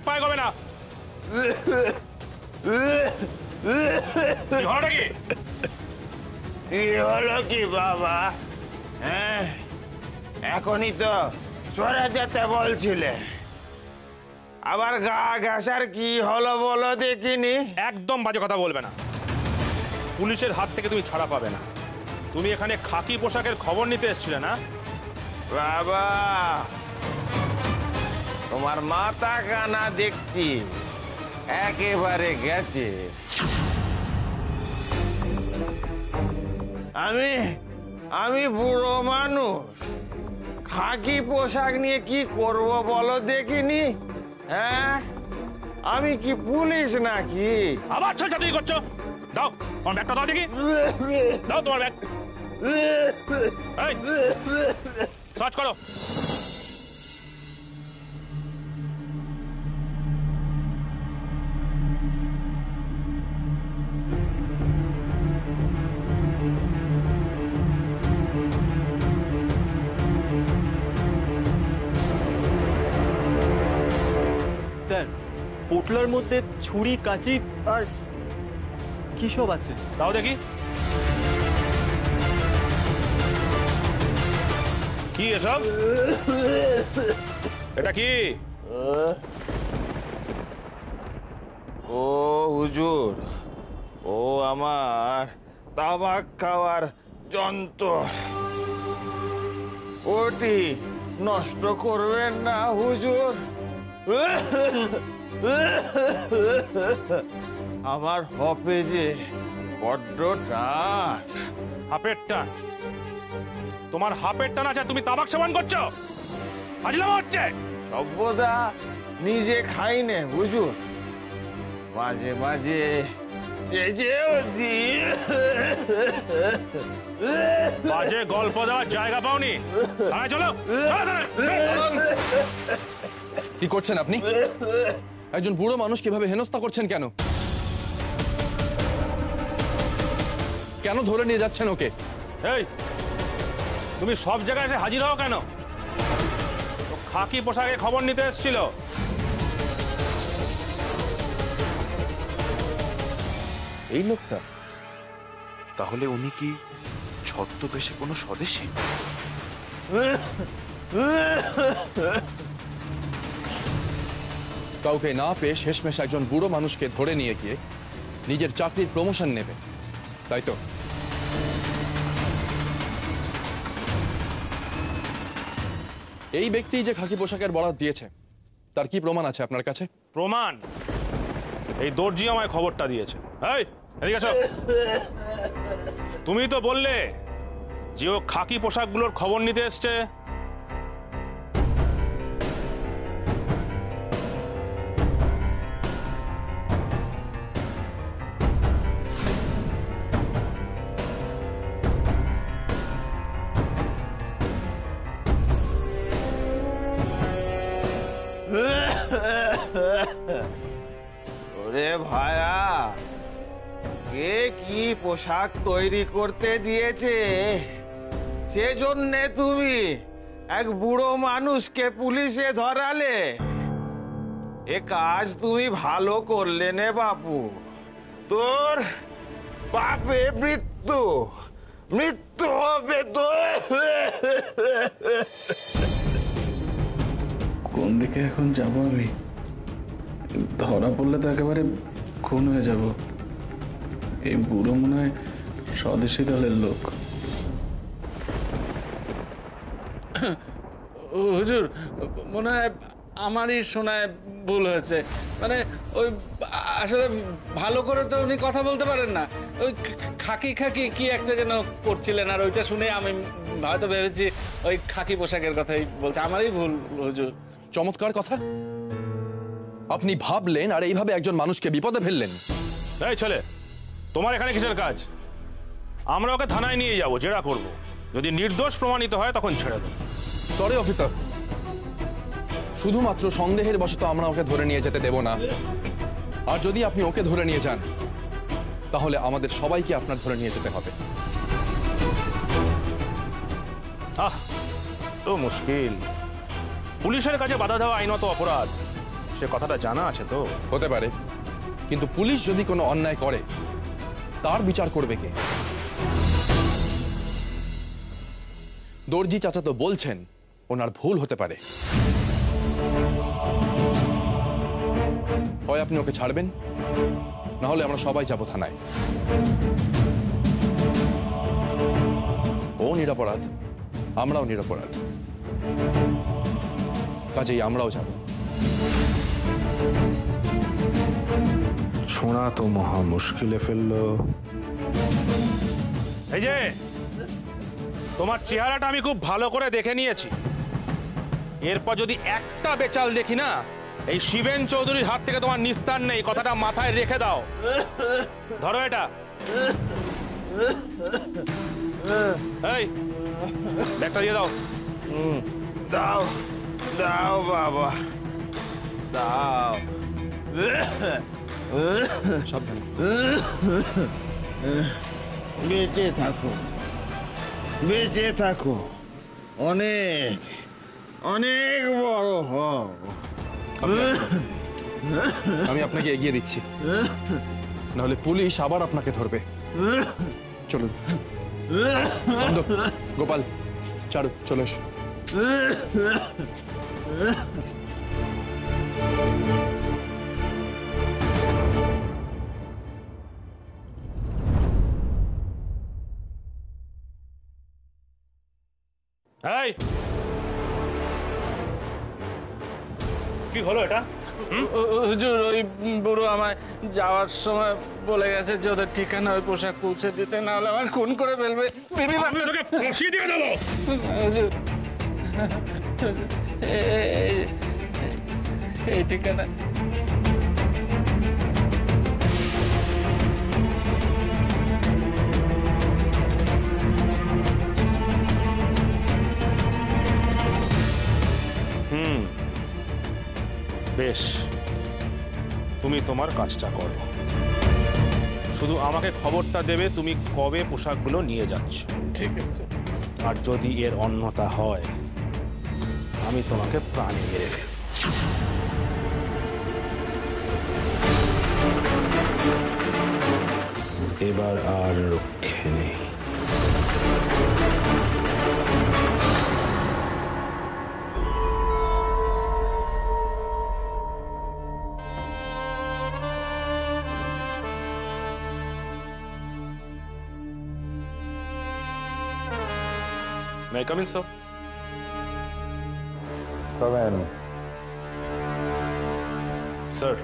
পায়ে গবে না। কি হলো কি? কি হলো কি বাবা? হ্যাঁ, এখনই তো সরে যেতে বলছিলে, আবার গা ঘাসার কি হলো বলো দেখিনি। একদম বাজে কথা বলবে না। পুলিশের হাত থেকে তুমি ছাড়া পাবে না। তুমি এখানে খাকি পোশাকের খবর নিতে এসেছিলে না? বাবা, তোমার মাথা কানা দেখছি একেবারে গেছে। আমি বুড়ো মানুষ, খাকি পোশাক নিয়ে কি করব বলো দেখিনি। হ্যাঁ, আমি কি পুলিশ নাকি? আবার ছলছাতুরি করছো? দাও তোমার ব্যাগটা, দাও দেখি, দাও তোমার ব্যাগ। এই, সার্চ করো। স্যার, পোটলার মধ্যে ছুরি, কাঁচি আর কি সব আছে? দাও দেখি। কি এসব? এটা কি? ও হুজুর, ও আমার তামাক খাওয়ার যন্ত্র। ওটি নষ্ট করবেন না হুজুর। আমার হপে যে বড্ড টান। হাফের টান? তোমার হাফের টান আছে, তুমি তামাক সেবন করছো? ফাজলামো হচ্ছে। সভ্যতা নিজে খাই নে হুজুর, মাঝে মাঝে সেজেও দিই। বাজে গল্প দেওয়ার জায়গা পাওনি। থানায় চলো, চলো থানায়। কি করছেন আপনি? একজন বুড়ো মানুষ কিভাবে হেনস্থা করছেন? কেন কেন ধরে নিয়ে যাচ্ছেন ওকে? এই, তুমি সব জায়গায় এসে হাজির হও কেন? তো খাকি পোশাকে খবর নিতে এসেছিল। এই লোকটা তাহলে উনি কি ছদ্মবেশে কোনো স্বদেশী? কাউকে না পেয়ে শেষমেশ একজন বুড়ো মানুষকে ধরে নিয়ে গিয়ে নিজের চাকরির প্রমোশন নেবে, তাই তো? এই ব্যক্তি যে খাকি পোশাকের বরাত দিয়েছে, তার কি প্রমাণ আছে আপনার কাছে? প্রমাণ? এই দর্জি আমায় খবরটা দিয়েছে। এই, এদিকে এসো। তুমি তো বললে যে ও খাকি পোশাকগুলোর খবর নিতে এসছে। ওরে ভায়া, কে কি পোশাক তৈরি করতে দিয়েছে সেজন্যে তুমি এক বুড়ো মানুষকে পুলিশে ধরালে? এ কাজ তুমি ভালো করলে নে বাপু। তোর পাপে মৃত্যু, মৃত্যু হবে তো। কোন দিকে এখন যাব আমি? ধরা পড়লে তো একেবারে খুন হয়ে যাব। এই বুড়ো মনে হয় স্বদেশী দলের লোক। হুজুর, মনে হয় আমারই শোনায় ভুল হয়েছে। মানে ওই আসলে ভালো করে তো উনি কথা বলতে পারেন না। ওই খাকি খাকি কি একটা যেন করছিলেন, আর ওইটা শুনে আমি হয়তো ভেবেছি ওই খাকি পোশাকের কথাই বলছে। আমারই ভুল হুজুর। চমৎকার কথা। আপনি ভাবলেন আর এইভাবে একজন মানুষকে বিপদে ফেললেন। এই ছেলে, তোমার এখানে কিসের কাজ? আমরা ওকে থানায় নিয়ে যাব, জেরা করব। যদি নির্দোষ প্রমাণিত হয় তখন ছেড়ে দেব। সরি অফিসার, শুধুমাত্র সন্দেহের বশত আমরা ওকে ধরে নিয়ে যেতে দেব না। আর যদি আপনি ওকে ধরে নিয়ে যান, তাহলে আমাদের সবাইকে আপনার ধরে নিয়ে যেতে হবে। তো মুশকিল। পুলিশের কাছে বাধা দেওয়া আইনত অপরাধ, সে কথাটা জানা আছে তো? হতে পারে, কিন্তু পুলিশ যদি কোনো অন্যায় করে তার বিচার করবে কে? দর্জি চাচা তো বলছেন ওনার ভুল হতে পারে। হয় আপনি ওকে ছাড়বেন, না হলে আমরা সবাই যাব থানায়। ও নিরপরাধ, আমরাও নিরপরাধ, কাজেই আমরাও যাব। ছোঁড়া তো মহা মুশকিলে ফেললো। এই যে তোমার চেহারাটা আমি খুব ভালো করে দেখে নিয়েছি। এরপর যদি একটা বেচাল দেখি না, এই শিবেন চৌধুরীর হাত থেকে তোমার নিস্তার নেই, কথাটা মাথায় রেখে দাও। ধরো এটা। এই ব্যাগটা দিয়ে দাও। দাও দাও বাবা, দাও। সাবধানে। বেঁচে থাকো, বেঁচে থাকো, অনেক অনেক বড় হও। আমি আপনাকে এগিয়ে দিচ্ছি, নাহলে পুলিশ আবার আপনাকে ধরবে। চলুন বন্ধ। গোপাল, চারু, চলে এসো। এই কি হলো এটা? হুজুর, ওই বুড়ো আমায় যাওয়ার সময় বলে গেছে যে ওদের ঠিকানা ওই পোশাক পৌঁছে দিতে, না হলে আমার খুন করে ফেলবে। আমি তোকে ফাঁসিয়ে দিয়ে দেবো। হুজুর, এই ঠিকানা। বেশ, তুমি তোমার কাজটা করো। শুধু আমাকে খবরটা দেবে তুমি কবে পোশাকগুলো নিয়ে যাচ্ছ। ঠিক আছে। আর যদি এর অন্যতা হয়, আমি তোমাকে প্রাণে মেরে ফেলব। এবার আর রক্ষে নেই। May I come in, sir? Sir,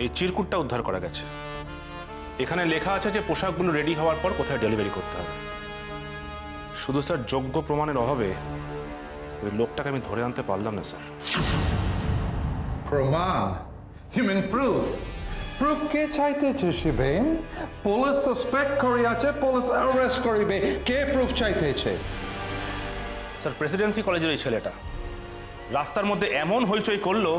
এই চিরকুটটা উদ্ধার করা গেছে। এখানে লেখা আছে যে পোশাকগুলো রেডি হওয়ার পর কোথায় ডেলিভারি করতে হবে। শুধু স্যার যোগ্য প্রমাণের অভাবে ওই লোকটাকে আমি ধরে আনতে পারলাম না স্যার। প্রমাণ? You mean proof? Proof কে চাইতেছে শিবেন? পুলিশ সাসপেক্ট করিয়াছে, পুলিশ অ্যারেস্ট করিবে। কে প্রুফ চাইতেছে? স্যার, প্রেসিডেন্সি কলেজের এই ছেলেটা রাস্তার মধ্যে এমন হইচই করলো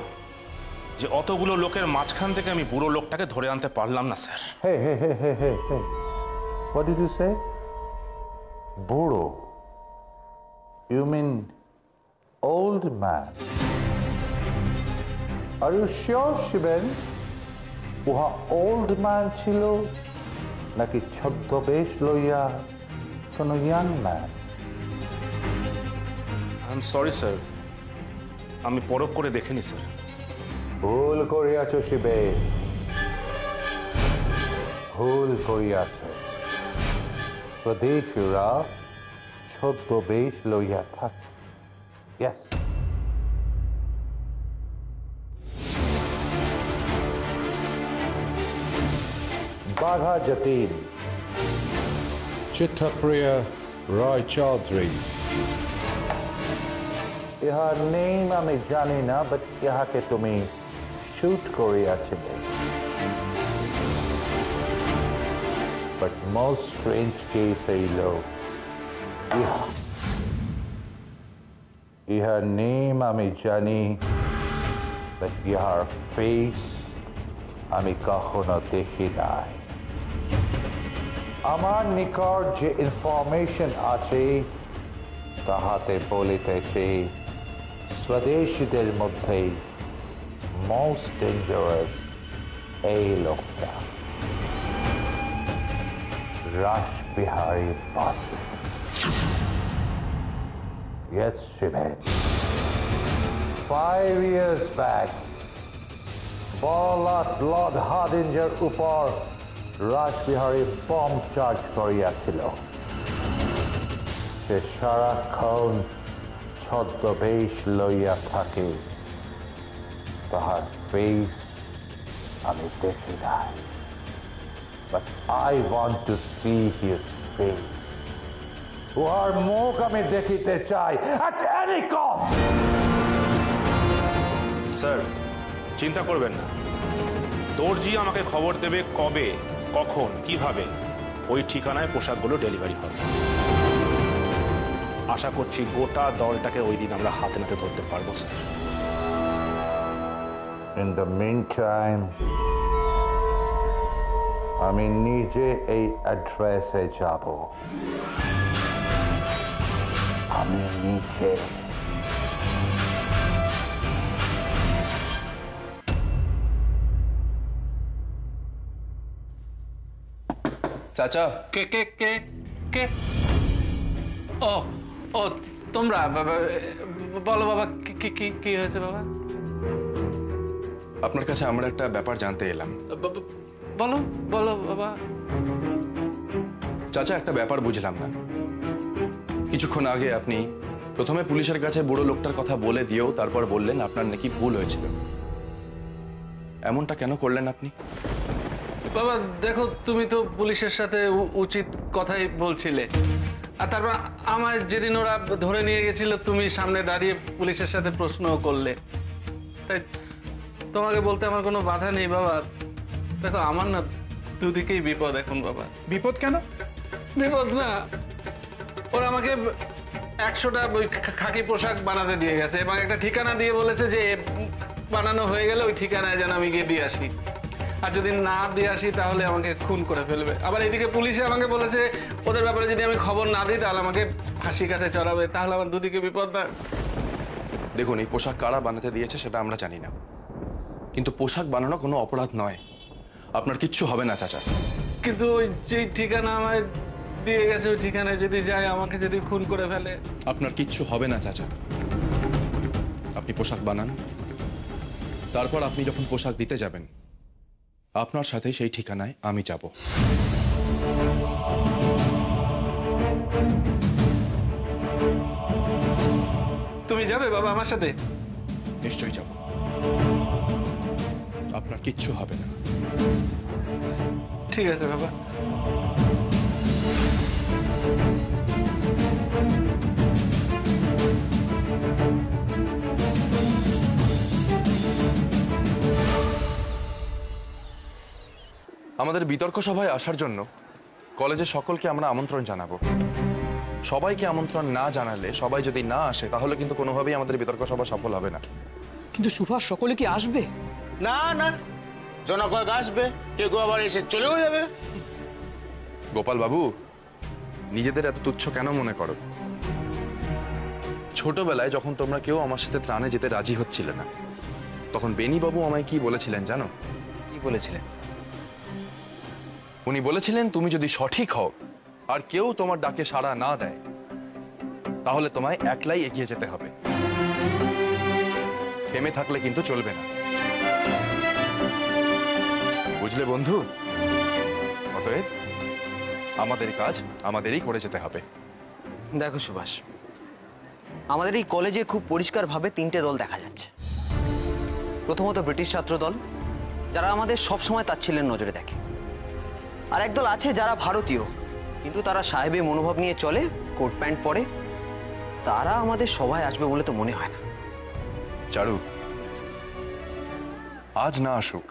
যে অতগুলো লোকের মাঝখান থেকে আমি বুড়ো লোকটাকে ধরে আনতে পারলাম না sir. Hey. What did you say? বুড়ো? You mean old man? Are you sure, Shiben? উহা ওল্ড ম্যান ছিল নাকি ছদ্মবেশ লইয়া কোন young man? I am sorry sir, আমি পরখ করে দেখিনি স্যার। ভুল করিয়াছ শিবেন, ভুল করিয়াছ। স্বদেশীরা ছদ্মবেশ লইয়া থাকে। Yes. বাঘা যতীন, চিত্তপ্রিয়া রায় চৌধুরী। ইহার নেম আমি জানি না, বাট ইহাকে তুমি শুট করিয়াছিলে। বাট মোস্ট স্ট্রেঞ্জ কেস হইল ইহার নেম আমি জানি, বাট ইহার ফেস আমি কখনো দেখি নাই। আমার নিকট যে ইনফরমেশন আছে তাহাতে বলিতেছে স্বদেশীদের মধ্যে মোস্ট ডেঞ্জারাস এই লোকটা, Rashbehari Basu. Yes, Shiven. 5 years back, Ballot Lord Hardinger উপর রাসবিহারী বম চার্জ করিয়াছিল। সে সারাক্ষণ ছদ্মবেশ লইয়া থাকে, তাহার ফেস আমি দেখি নাই, but I want to see his face. উহার মুখ আমি দেখিতে চাই at any cost. স্যার, চিন্তা করবেন না, দর্জি আমাকে খবর দেবে কবে, কখন, কিভাবে ওই ঠিকানায় পোশাকগুলো ডেলিভারি হবে। আশা করছি গোটা দলটাকে ওই দিন আমরা হাতে নাতে ধরতে পারবো স্যার। In the meantime, আমি নিজে এই অ্যাড্রেসে যাব। আমি নিজে। চাচা, কে কে কে কে? ও ও তোমরা বলো বাবা, কি কি কি হয়েছে বাবা? আপনার কাছে আমরা একটা ব্যাপার জানতে এলাম। বলো বলো বাবা। চাচা, একটা ব্যাপার বুঝলাম না। কিছুক্ষণ আগে আপনি প্রথমে পুলিশের কাছে বুড়ো লোকটার কথা বলে দিয়েও তারপর বললেন আপনার নাকি ভুল হয়েছিল। এমনটা কেন করলেন আপনি? বাবা দেখো, তুমি তো পুলিশের সাথে উচিত কথাই বলছিলে, আর তারপর আমার যেদিন ওরা ধরে নিয়ে গেছিল তুমি সামনে দাঁড়িয়ে পুলিশের সাথে প্রশ্নও করলে, তাই তোমাকে বলতে আমার কোনো বাধা নেই বাবা। দেখো আমার না দুদিকেই বিপদ এখন বাবা। বিপদ কেন? বিপদ না, ওরা আমাকে 100টা ওই খাকি পোশাক বানাতে দিয়ে গেছে এবং একটা ঠিকানা দিয়ে বলেছে যে বানানো হয়ে গেলে ওই ঠিকানায় যেন আমি গিয়ে দিয়ে আসি, আর যদি না দিয়ে আসি তাহলে আমাকে খুন করে ফেলবে। আবার এদিকে পুলিশে আমাকে বলেছে ওদের ব্যাপারে যদি আমি খবর না দিই তাহলে আমাকে ফাঁসি কাটে চড়াবে। তাহলে আমার দুদিকে বিপদ না? দেখুন, এই পোশাক কারা বানাতে দিয়েছে সেটা আমরা জানি না, কিন্তু পোশাক বানানো কোনো অপরাধ নয়। আপনার কিচ্ছু হবে না চাচা। কিন্তু ওই যে ঠিকানা আমায় দিয়ে গেছে ওই ঠিকানায় যদি যায় আমাকে যদি খুন করে ফেলে? আপনার কিচ্ছু হবে না চাচা। আপনি পোশাক বানান, তারপর আপনি যখন পোশাক দিতে যাবেন আপনার সাথে সেই ঠিকানায় আমি যাব। তুমি যাবে বাবা আমার সাথে? নিশ্চয়ই যাব, আপনার কিচ্ছু হবে না। ঠিক আছে বাবা। আমাদের বিতর্ক সভায় আসার জন্য কলেজের সকলকে আমরা আমন্ত্রণ জানাবো। সবাইকে আমন্ত্রণ না জানালে, সবাই যদি না আসে, তাহলে কিন্তু কোনোভাবেই আমাদের বিতর্ক সভা সফল হবে না। কিন্তু সুভাষ, সকলে কি আসবে? না না, জনকয়েক আসবে, কেউ কেউ আবার এসে চলেও যাবে। গোপাল বাবু, নিজেদের এত তুচ্ছ কেন মনে করো? ছোটবেলায় যখন তোমরা কেউ আমার সাথে ত্রাণে যেতে রাজি হচ্ছিলে না, তখন বেনি বাবু আমায় কি বলেছিলেন জানো? কি বলেছিলেন? উনি বলেছিলেন তুমি যদি সঠিক হও আর কেউ তোমার ডাকে সাড়া না দেয় তাহলে তোমায় একলাই এগিয়ে যেতে হবে, থেমে থাকলে কিন্তু চলবে না। বুঝলে বন্ধু? অতএব আমাদের কাজ আমাদেরই করে যেতে হবে। দেখো সুভাষ, আমাদের এই কলেজে খুব পরিষ্কারভাবে 3টে দল দেখা যাচ্ছে। প্রথমত ব্রিটিশ ছাত্র দল, যারা আমাদের সবসময় তাচ্ছিল্যের নজরে দেখে। আর একদল আছে যারা ভারতীয়, কিন্তু তারা সাহেবের মনোভাব নিয়ে চলে, কোট প্যান্ট পরে। তারা আমাদের সভায় আসবে বলে তো মনে হয় না। চারু, আজ না আসুক,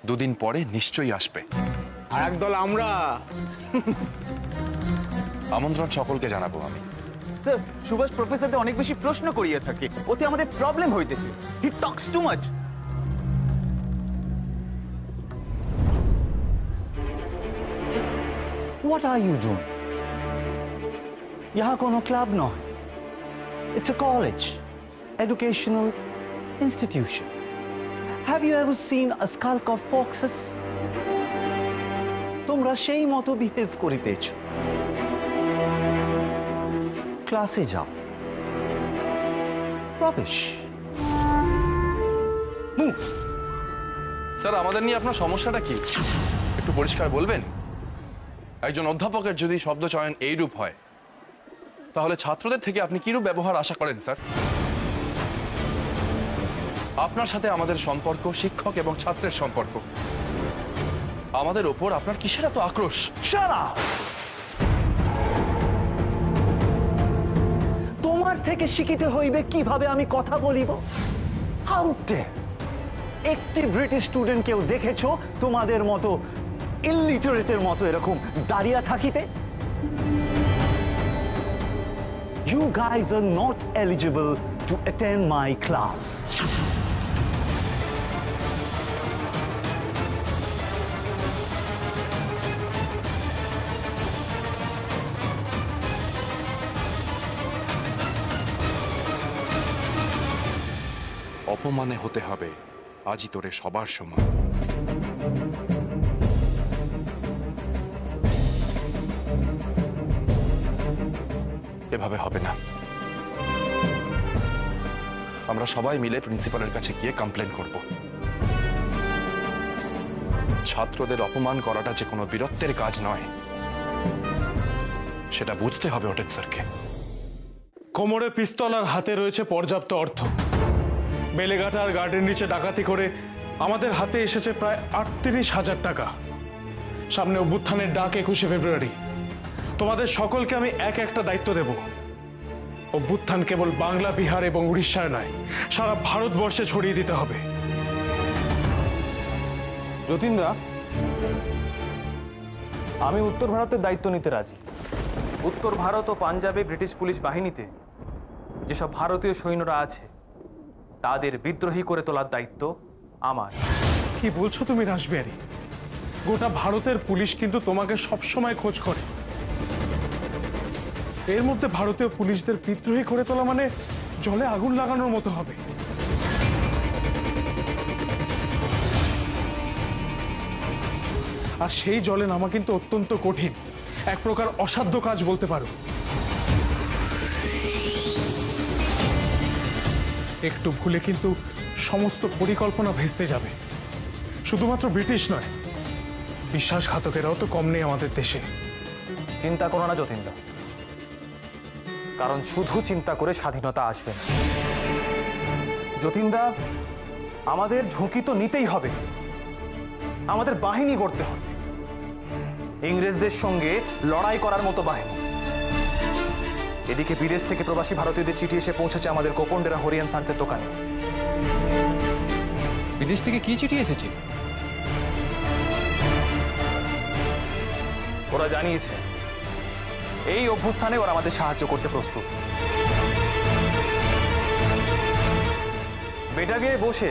দুদিন পরে নিশ্চয়ই আসবে। আর একদল আমরা। আমন্ত্রণ সকলকে জানাবো আমি। স্যার, সুভাষ প্রফেসরদের অনেক বেশি প্রশ্ন করিয়ে থাকে, ওতে আমাদের প্রবলেম হইতেছে। He talks too much. What are you doing? यहाँ कोनो club no. It's a college, educational institution. Have you ever seen a skulk of foxes? তোমরা সেই মতো বিহেভ করিতেছ। ক্লাসে যাও। রবিশ। স্যার আমাদের নিয়ে আপনার সমস্যাটা কি একটু পরিষ্কার বলবেন? একজন অধ্যাপকের যদি শব্দ চয়ন এইরূপ হয় তাহলে ছাত্রদের থেকে আপনি কিরূপ ব্যবহার আশা করেন স্যার? আপনার সাথে আমাদের সম্পর্ক শিক্ষক এবং ছাত্রের সম্পর্ক। আমাদের ওপর আপনার কিসের এত আক্রোশ? তোমার থেকে শিখিতে হইবে কিভাবে আমি কথা বলিব। How dare! একটি ব্রিটিশ স্টুডেন্ট কেউ দেখেছো তোমাদের মতো ইলিটারেটের মতো এরকম দাঁড়িয়ে থাকিতে? You guys are not eligible to attend my class. অপমানে হতে হবে আজই তোরে সবার সময়। এভাবে হবে না। আমরা সবাই মিলে প্রিন্সিপালের কাছে গিয়ে কমপ্লেন করব। ছাত্রদের অপমান করাটা যে কোনো বীরত্বের কাজ নয় সেটা বুঝতে হবে ওটেন স্যারকে। কোমরে পিস্তল আর হাতে রয়েছে পর্যাপ্ত অর্থ। বেলেঘাটা আর গার্ডেন নিচে ডাকাতি করে আমাদের হাতে এসেছে প্রায় ৩৮,০০০ টাকা। সামনে অভ্যুত্থানের ডাক ২১শে ফেব্রুয়ারি। তোমাদের সকলকে আমি একটা দায়িত্ব দেব। অভ্যুত্থান কেবল বাংলা, বিহার এবং উড়িষ্যায় নয়, সারা ভারতবর্ষে ছড়িয়ে দিতে হবে। যতীনদা, আমি উত্তর ভারতের দায়িত্ব নিতে রাজি। উত্তর ভারত ও পাঞ্জাবে ব্রিটিশ পুলিশ বাহিনীতে যেসব ভারতীয় সৈন্যরা আছে তাদের বিদ্রোহী করে তোলার দায়িত্ব আমার। কি বলছো তুমি রাসবিহারী? গোটা ভারতের পুলিশ কিন্তু তোমাকে সবসময় খোঁজ করে। এর মধ্যে ভারতীয় পুলিশদের বিদ্রোহী করে তোলা মানে জলে আগুন লাগানোর মতো হবে। আর সেই জলে নামা কিন্তু অত্যন্ত কঠিন, এক প্রকার অসাধ্য কাজ বলতে পারো। একটু ভুলে কিন্তু সমস্ত পরিকল্পনা ভেস্তে যাবে। শুধুমাত্র ব্রিটিশ নয়, বিশ্বাসঘাতকেরাও তো কম নেই আমাদের দেশে। চিন্তা করো না যতীনদা, কারণ শুধু চিন্তা করে স্বাধীনতা আসবে না। যতীনদা, আমাদের ঝুঁকি তো নিতেই হবে। আমাদের বাহিনী গড়তে হবে, ইংরেজদের সঙ্গে লড়াই করার মতো বাহিনী। এদিকে বিদেশ থেকে প্রবাসী ভারতীয়দের চিঠি এসে পৌঁছেছে আমাদের গোপন ডেরা হরিয়ান সান্সের দোকানে। বিদেশ থেকে কি চিঠি এসেছে? ওরা জানিয়েছে এই অভ্যুত্থানে ওরা আমাদের সাহায্য করতে প্রস্তুত। বেটাগিয়ে বসে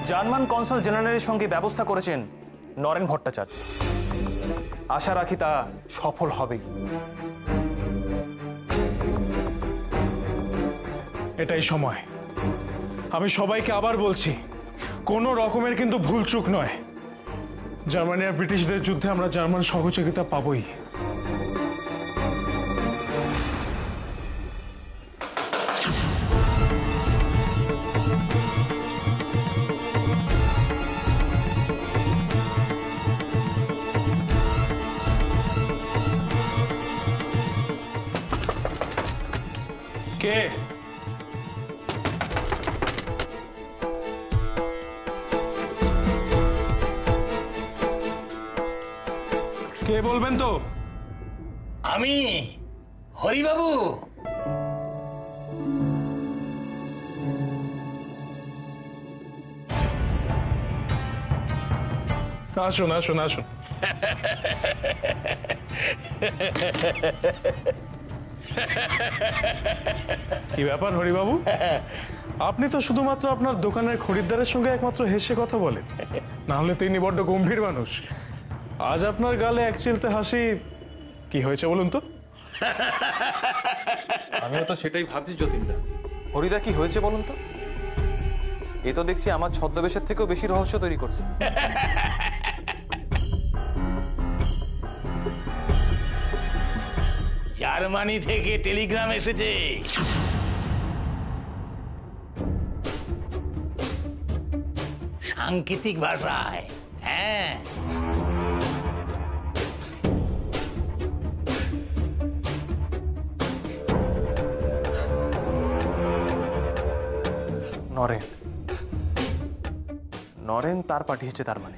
জার্মান কনসাল জেনারেলের সঙ্গে ব্যবস্থা করেছেন নরেন ভট্টাচার্য। আশা রাখি তা সফল হবেই। এটাই সময়। আমি সবাইকে আবার বলছি, কোনো রকমের কিন্তু ভুলচুক নয়। জার্মানি আর ব্রিটিশদের যুদ্ধে আমরা জার্মান সহযোগিতা পাবই। কে? কে বলবেন তো? আমি হরিবাবু। আসুন আসুন আসুন। কি ব্যাপার হরিবাবু, আপনি তো শুধুমাত্র আপনার দোকানের খরিদ্দারের সঙ্গে একমাত্র হেসে কথা বলেন, না হলে তিনি বড্ড গম্ভীর মানুষ। আজ আপনার গালে এক চিলতে হাসি, কি হয়েছে বলুন তো? আমিও তো সেটাই ভাবছি যতীনদা। হরিদা, কি হয়েছে বলুন তো? এ তো দেখছি আমার ছদ্মবেশের থেকেও বেশি রহস্য তৈরি করছে। জার্মানি থেকে টেলিগ্রাম এসেছে। সাংকেতিক ভাষায়। হ্যাঁ, নরেন, নরেন তার পাঠিয়েছে তার মানে।